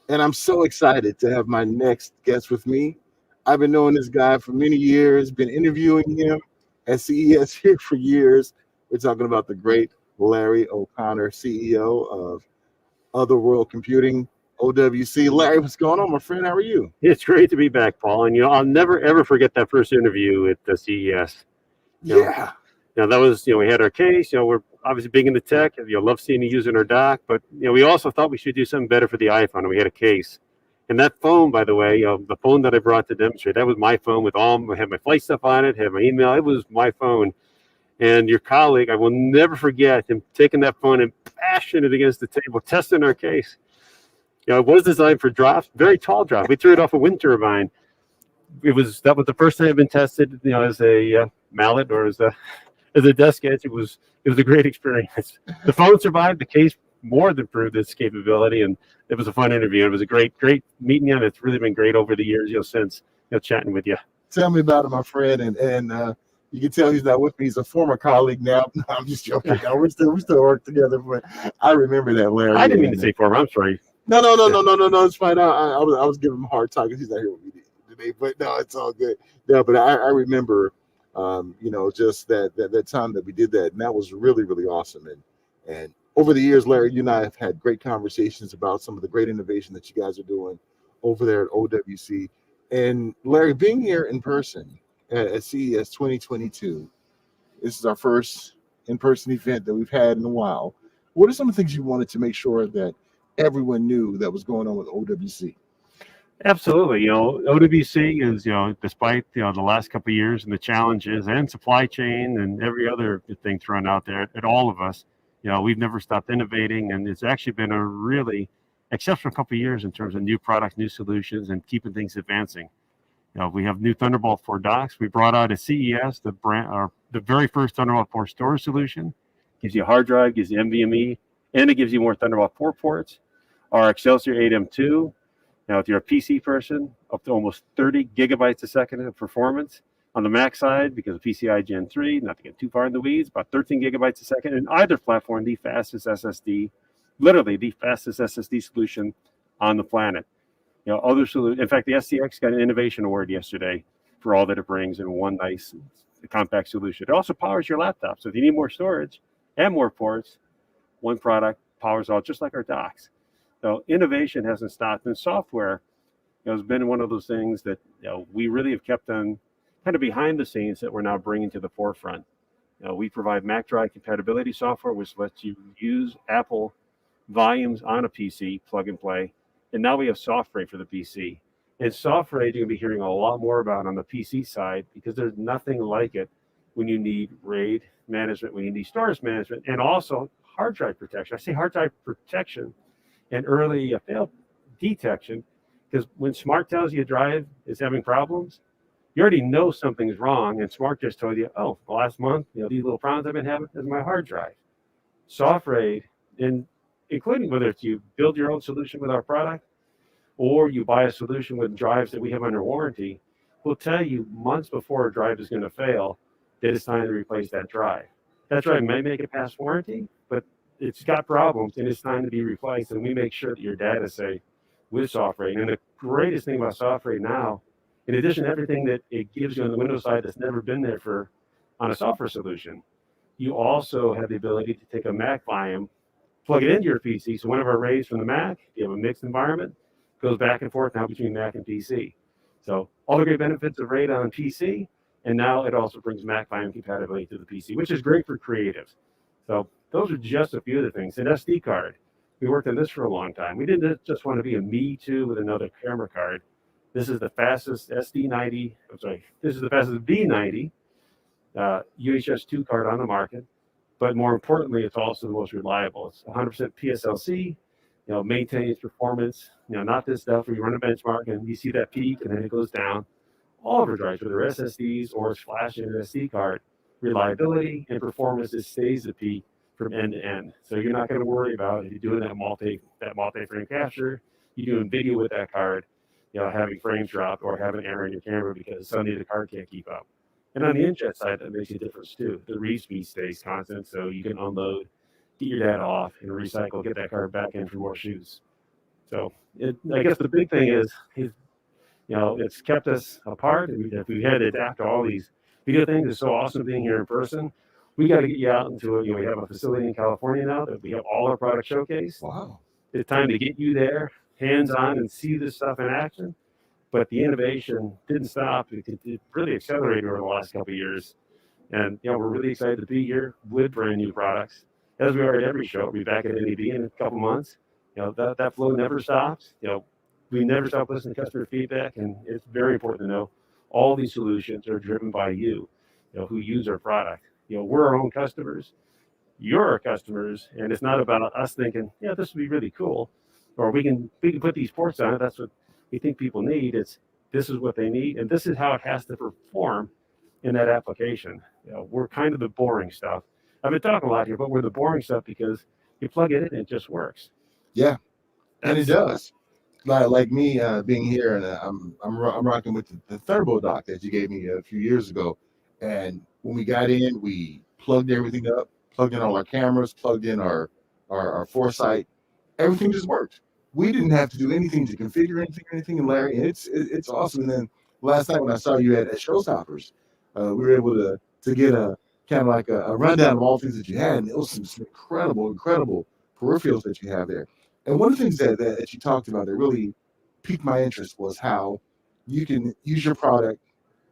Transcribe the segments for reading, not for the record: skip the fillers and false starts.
And I'm so excited to have my next guest with me. I've been knowing this guy for many years, been interviewing him at CES here for years. We're talking about the great Larry O'Connor, CEO of Other World Computing, OWC. Larry, what's going on, my friend? How are you? It's great to be back, Paul. And I'll never ever forget that first interview at the CES. You know, Yeah. that was we had our case. We're obviously big into tech. Love seeing you using our dock, but we also thought we should do something better for the iPhone. And we had a case, and that phone, by the way, the phone that I brought to demonstrate, that was my phone with I had my flight stuff on it, had my email. It was my phone. And your colleague, I will never forget him taking that phone and bashing it against the table, testing our case. It was designed for drops, very tall drops. We threw it off a wind turbine. That was the first time I've been tested, as a mallet or as a desk edge. It was a great experience. The phone survived. The case more than proved its capability, and it was a fun interview. It was a great meeting you, and it's really been great over the years. Since chatting with you. Tell me about it, my friend. And you can tell he's not with me. He's a former colleague now. No, I'm just joking. No, we still work together. But I remember that, Larry. I didn't mean to say former. I'm sorry. No. It's fine. I was giving him a hard time because he's not here with me today. But no, it's all good. No, but I remember, just that time that we did that, and that was really really awesome. And over the years, Larry, you and I have had great conversations about some of the great innovation that you guys are doing over there at OWC. And Larry, being here in person at CES 2022, this is our first in-person event that we've had in a while. What are some of the things you wanted to make sure that everyone knew that was going on with OWC? Absolutely. OWC is, despite, the last couple of years and the challenges and supply chain and every other thing thrown out there at all of us, we've never stopped innovating. And it's actually been a really exceptional couple of years in terms of new products, new solutions, and keeping things advancing. We have new Thunderbolt 4 docks. We brought out at CES the very first Thunderbolt 4 storage solution. Gives you a hard drive, gives you NVMe, and it gives you more Thunderbolt 4 ports. Our Excelsior 8M2. Now, if you're a PC person, up to almost 30 gigabytes a second of performance. On the Mac side, because of PCI Gen 3, not to get too far in the weeds, about 13 gigabytes a second. And either platform, the fastest SSD, literally the fastest SSD solution on the planet. Other solutions. In fact, the SCX got an innovation award yesterday for all that it brings in one nice compact solution. It also powers your laptop. So if you need more storage and more ports, one product powers all, just like our docks. So innovation hasn't stopped. And software, has been one of those things that we really have kept on kind of behind the scenes that we're now bringing to the forefront. We provide Mac Drive compatibility software, which lets you use Apple volumes on a PC, plug and play. And now we have SoftRAID for the PC. And SoftRAID you're going to be hearing a lot more about on the PC side, because there's nothing like it when you need RAID management, when you need storage management, and also hard drive protection. I say hard drive protection and early fail detection, because when Smart tells you a drive is having problems, you already know something's wrong, and Smart just told you, oh, the last month, these little problems I've been having is my hard drive. SoftRAID, and including whether it's you build your own solution with our product or you buy a solution with drives that we have under warranty, will tell you months before a drive is going to fail that it's time to replace that drive. That drive may make it past warranty, but it's got problems and it's time to be replaced. And we make sure that your data is safe with SoftRAID. And the greatest thing about SoftRAID now, in addition to everything that it gives you on the Windows side that's never been there on a software solution, you also have the ability to take a Mac volume, plug it into your PC. So one of our RAIDs from the Mac, you have a mixed environment, goes back and forth now between Mac and PC. So all the great benefits of RAID on PC, and now it also brings Mac volume compatibility to the PC, which is great for creatives. So those are just a few of the things. An SD card. We worked on this for a long time. We didn't just want to be a me too with another camera card. This is the fastest SD90. This is the fastest V90 UHS-2 card on the market. But more importantly, it's also the most reliable. It's 100% PSLC. Maintains performance. Not this stuff where you run a benchmark and you see that peak and then it goes down. All of our drives, whether SSDs or flash in an SD card, reliability and performance, it stays the peak from end to end. So you're not going to worry about if you're doing that multi-frame capture, you're doing video with that card, having frames drop or having error in your camera because suddenly the card can't keep up. And on the inkjet side, that makes a difference too. The read speed stays constant, so you can unload, get your data off, and recycle, get that card back in for more shoots. So I guess the big thing is, it's kept us apart. If we had to adapt to all these video things, it's so awesome being here in person. We got to get you out into it. We have a facility in California now that we have all our products showcased. Wow. It's time to get you there, hands-on, and see this stuff in action. But the innovation didn't stop. It really accelerated over the last couple of years. And, we're really excited to be here with brand new products. As we are at every show, we'll be back at NAB in a couple months. That flow never stops. We never stop listening to customer feedback, and it's very important to know all these solutions are driven by you, who use our product. We're our own customers. You're our customers, and it's not about us thinking, this would be really cool, or we can put these ports on it. That's what we think people need. This is what they need, and this is how it has to perform in that application. We're kind of the boring stuff. I've been talking a lot here, but we're the boring stuff because you plug it in and it just works. Yeah, and it does. Like me being here, and I'm rocking with the turbo dock that you gave me a few years ago. And when we got in, we plugged everything up, plugged in all our cameras, plugged in our foresight. Everything just worked. We didn't have to do anything to configure anything. And Larry, and it's awesome. And then last night when I saw you at Showstoppers, we were able to get a kind of like a rundown of all the things that you had, and it was some incredible peripherals that you have there. And one of the things that you talked about that really piqued my interest was how you can use your product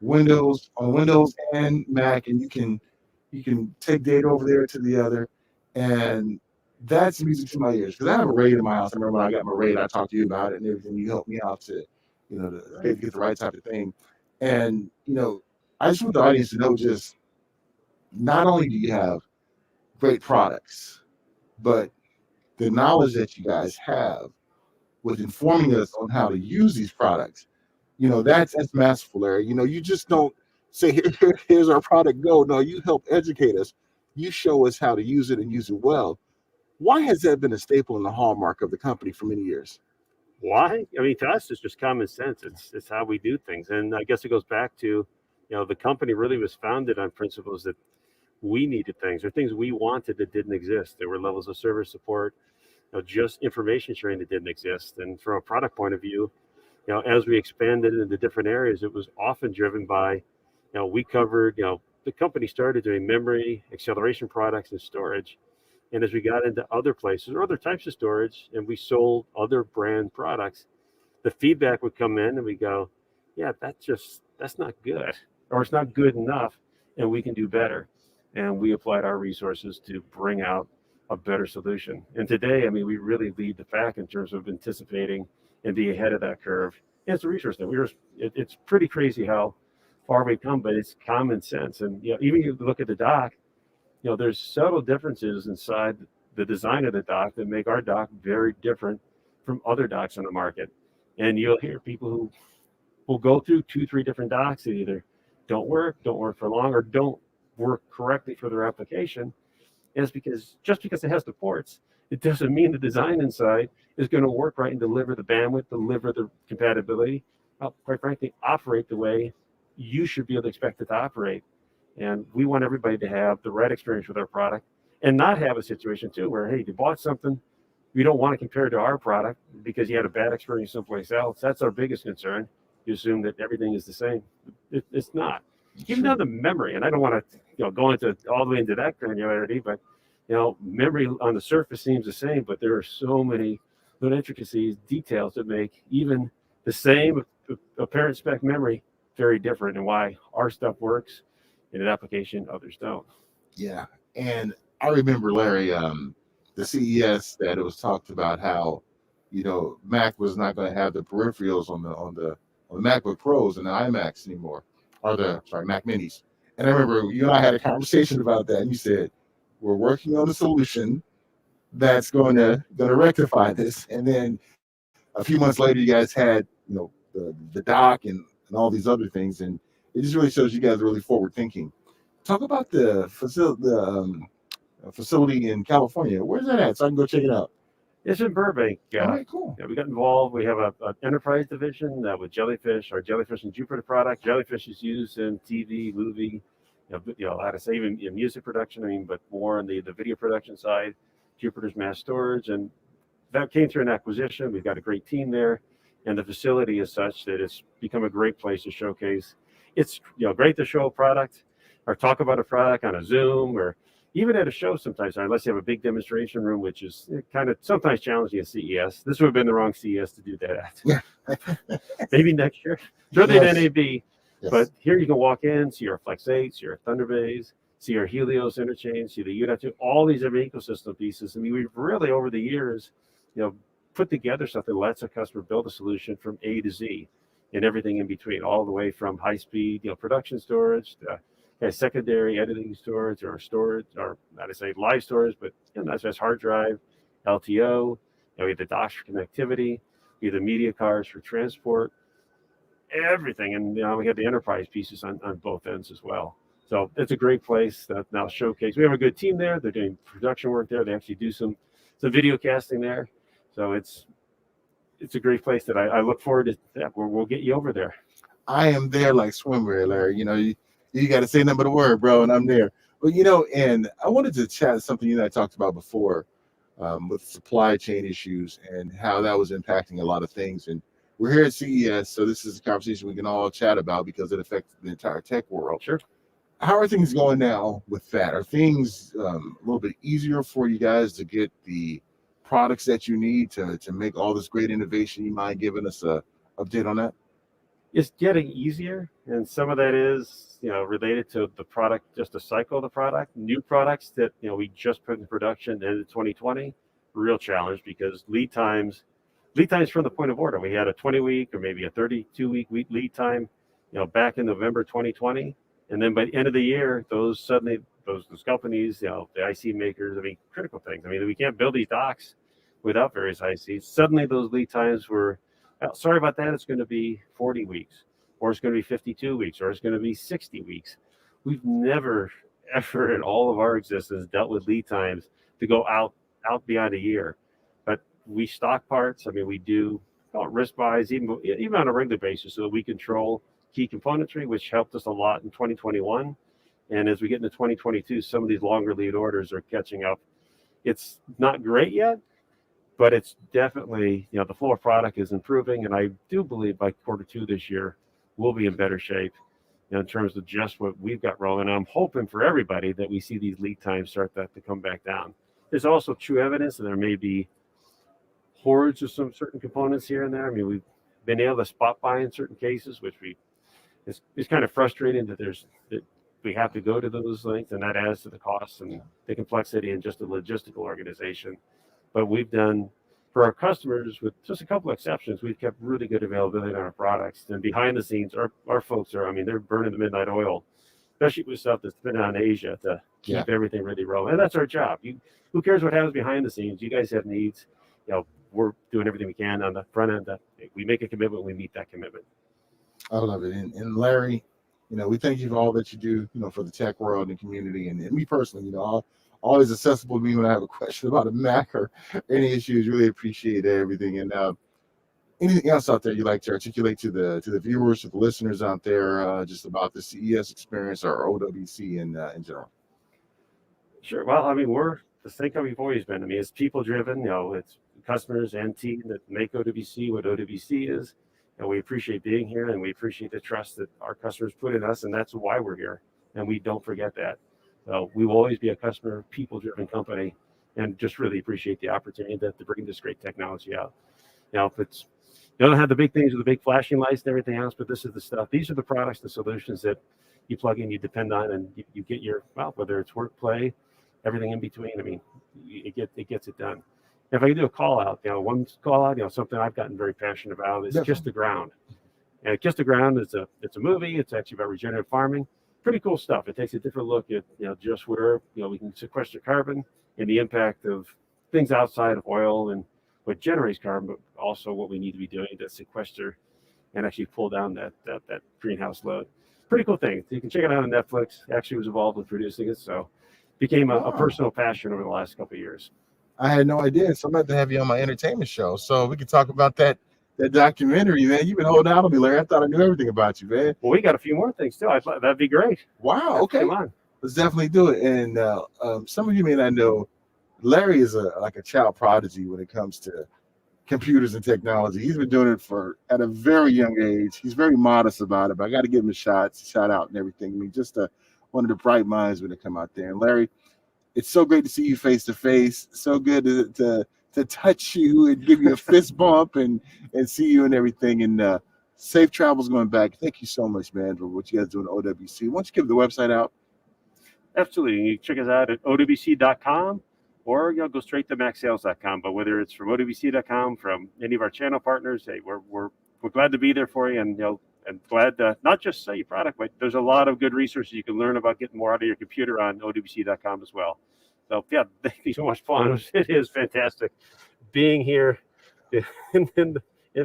on Windows and Mac, and you can take data over there to the other, and that's music to my ears because I have a RAID in my house. I remember when I got my RAID, I talked to you about it and everything. You helped me out to get the right type of thing, and I just want the audience to know just not only do you have great products, but the knowledge that you guys have with informing us on how to use these products, that's masterful, Larry. You just don't say, here's our product, go. No, you help educate us. You show us how to use it and use it well. Why has that been a staple and the hallmark of the company for many years? Why? I mean, to us, it's just common sense. It's how we do things. And I guess it goes back to, the company really was founded on principles that we needed things or things we wanted that didn't exist. There were levels of service support, just information sharing that didn't exist. And from a product point of view, as we expanded into different areas, it was often driven by, we covered, the company started doing memory, acceleration products, and storage. And as we got into other places or other types of storage and we sold other brand products, the feedback would come in and we go, that's not good, or it's not good enough, and we can do better. And we applied our resources to bring out a better solution. And today, we really lead the pack in terms of anticipating and be ahead of that curve. And it's a resource that it's pretty crazy how far we've come, but it's common sense. And even if you look at the dock, there's subtle differences inside the design of the dock that make our dock very different from other docks on the market. And you'll hear people who will go through 2-3 different docks that either don't work for long, or don't work correctly for their application. And it's just because it has the ports, it doesn't mean the design inside is going to work right and deliver the bandwidth, deliver the compatibility, quite frankly, operate the way you should be able to expect it to operate. And we want everybody to have the right experience with our product and not have a situation too where, hey, you bought something, we don't want to compare it to our product because you had a bad experience someplace else. That's our biggest concern. You assume that everything is the same. It's not. Even though the memory, and I don't want to go into all the way into that granularity, but memory on the surface seems the same, but there are so many little intricacies, details that make even the same apparent spec memory very different, and why our stuff works in an application others don't. Yeah, and I remember, Larry, the CES that it was talked about how Mac was not going to have the peripherals on the MacBook Pros and the iMacs anymore, or Mac Minis. And I remember you and I had a conversation about that, and you said we're working on a solution that's going to rectify this. And then a few months later, you guys had the dock and all these other things, and it just really shows you guys are really forward thinking. Talk about the facility in California. Where's that at? So I can go check it out. It's in Burbank. All right, cool. We got involved. We have an enterprise division with Jellyfish, our Jellyfish and Jupiter product. Jellyfish is used in TV, movie, how to say, even in music production. But more on the video production side. Jupiter's mass storage, and that came through an acquisition. We've got a great team there, and the facility is such that it's become a great place to showcase. It's great to show a product or talk about a product on a Zoom or even at a show sometimes, unless you have a big demonstration room, which is kind of sometimes challenging at CES. This would have been the wrong CES to do that at. Maybe next year. Certainly at NAB. Yes. But here you can walk in, see our Flex 8, see our Thunder Bays, see our Helios interchange, see the UDAT, all these different ecosystem pieces. I mean, we've really, over the years, put together something that lets a customer build a solution from A to Z and everything in between, all the way from high-speed, production storage to secondary editing storage or storage, or not to say live storage, but not just hard drive, LTO, we have the docks for connectivity, we have the media cards for transport, everything. And we have the enterprise pieces on both ends as well. So it's a great place that now showcase. We have a good team there. They're doing production work there. They actually do some video casting there. So it's a great place that I look forward to that. We'll get you over there. I am there like swimwear, Larry. You got to say nothing but a word, bro, and I'm there. But and I wanted to chat something you and I talked about before with supply chain issues and how that was impacting a lot of things. And we're here at CES, so this is a conversation we can all chat about because it affects the entire tech world. Sure. How are things going now with that? Are things a little bit easier for you guys to get the products that you need to make all this great innovation? You mind giving us a update on that? It's getting easier, and some of that is related to the product, just the cycle of the product. New products that we just put in production in 2020, real challenge because lead times from the point of order. We had a 20-week or maybe a 32-week lead time, back in November 2020, and then by the end of the year, those companies, the IC makers, critical things. We can't build these docks without various ICs. Suddenly, those lead times were, sorry about that. It's going to be 40 weeks, or it's going to be 52 weeks, or it's going to be 60 weeks. We've never, ever in all of our existence dealt with lead times to go out beyond a year. But we stock parts. We do risk buys, even on a regular basis, so that we control key componentry, which helped us a lot in 2021. And as we get into 2022, some of these longer lead orders are catching up. It's not great yet, but it's definitely, the flow of product is improving. And I do believe by Q2 this year, we'll be in better shape in terms of just what we've got rolling. I'm hoping for everybody that we see these lead times start to come back down. There's also true evidence that there may be hordes of some certain components here and there. We've been able to spot buy in certain cases, which it's kind of frustrating that we have to go to those lengths, and that adds to the costs and the complexity and just the logistical organization. But we've done, for our customers, with just a couple of exceptions, we've kept really good availability on our products. And behind the scenes, our folks are, they're burning the midnight oil, especially with stuff that's been out in Asia to keep everything really rolling. And that's our job. Who cares what happens behind the scenes? You guys have needs. We're doing everything we can on the front end. That we make a commitment, we meet that commitment. I love it. And Larry, we thank you for all that you do, for the tech world and community, and me personally, always accessible to me when I have a question about a Mac or any issues. Really appreciate everything. And anything else out there you'd like to articulate to the viewers, to the listeners out there, just about the CES experience or OWC in general? Sure. Well, we're the same company we've always been. It's people driven. It's customers and team that make OWC what OWC is. And we appreciate being here, and we appreciate the trust that our customers put in us, and that's why we're here. And we don't forget that. So we will always be a customer, people-driven company, and just really appreciate the opportunity to bring this great technology out. If it's, don't have the big things with the big flashing lights and everything else, but this is the stuff. These are the products, the solutions that you plug in, you depend on, and you get your, whether it's work, play, everything in between. It gets it done. If I can do a call out, one call out, something I've gotten very passionate about is Kiss the Ground. And Kiss the Ground is it's a movie. It's actually about regenerative farming. Pretty cool stuff. It takes a different look at just where we can sequester carbon and the impact of things outside of oil and what generates carbon, but also what we need to be doing to sequester and actually pull down that greenhouse load. Pretty cool thing. You can check it out on Netflix. Actually was involved with producing it, so became a personal passion over the last couple of years. I had no idea. So I'm about to have you on my entertainment show, so we can talk about that documentary, man. You've been holding out on me, Larry. I thought I knew everything about you, man. Well, we got a few more things too. That'd be great. Wow. Okay. Come on. Let's definitely do it. And some of you may not know, Larry is like a child prodigy when it comes to computers and technology. He's been doing it at a very young age. He's very modest about it, but I got to give him a shout out and everything. I mean, just one of the bright minds when they come out there. And Larry, it's so great to see you face to face. So good to touch you and give you a fist bump and see you and everything. And safe travels going back. Thank you so much, man, for what you guys do in OWC. Why don't you give the website out? Absolutely. You can check us out at OWC.com or go straight to maxsales.com. But whether it's from OWC.com, from any of our channel partners, hey, we're glad to be there for you, and and glad to not just sell your product, but there's a lot of good resources you can learn about getting more out of your computer on OWC.com as well. So yeah, thank you so much, Paul. It is fantastic being here in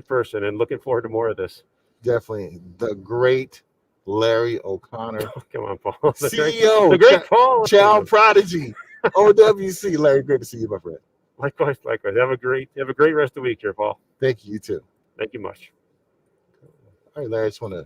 person, and looking forward to more of this. Definitely. The great Larry O'Connor. Come on, Paul. CEO. The great Paul. Child prodigy. OWC. Larry, great to see you, my friend. Likewise. Have a great rest of the week here, Paul. Thank you, you too. Thank you much. All right, Larry, I just want to